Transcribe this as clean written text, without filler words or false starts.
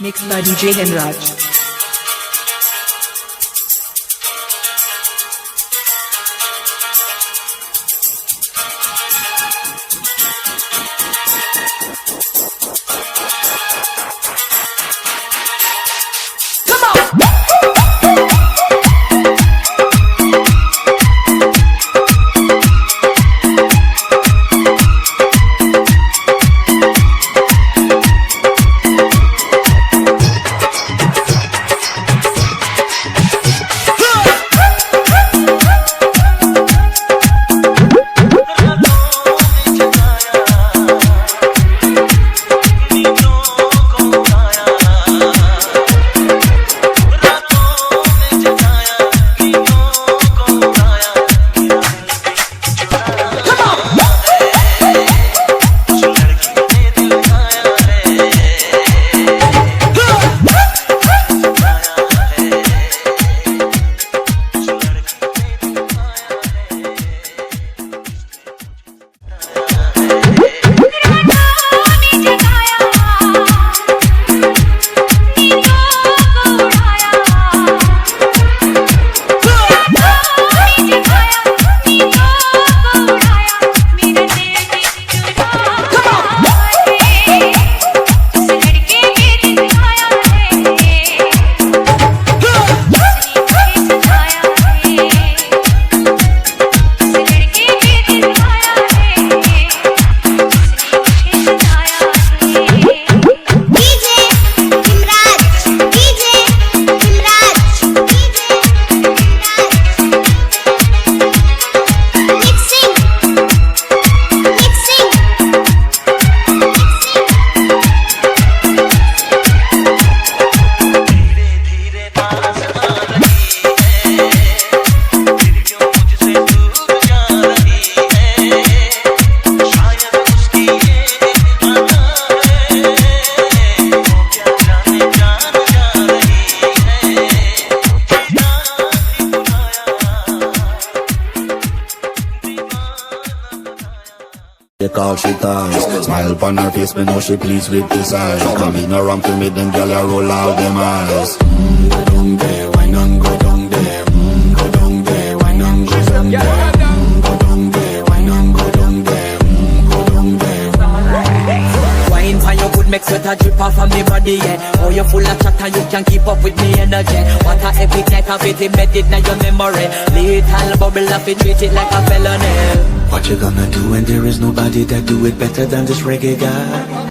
Mixed by DJ Henraj. They call she ties, smile upon her face, me know she pleased with this eyes. Come in around to me, them gyal a roll out them eyes. Go down there, why not go down there? Go down there, why not go down there? Go down there, why not go down there? Go down there. Wine for your good, make sweat a drip off of me body, yeah. Oh, you full of chatter, you can keep up with me energy. What a epic night of it, embedded in your memory. Little bubble of it, treat it like a felony. What you gonna do when there is nobody that do it better than this reggae guy?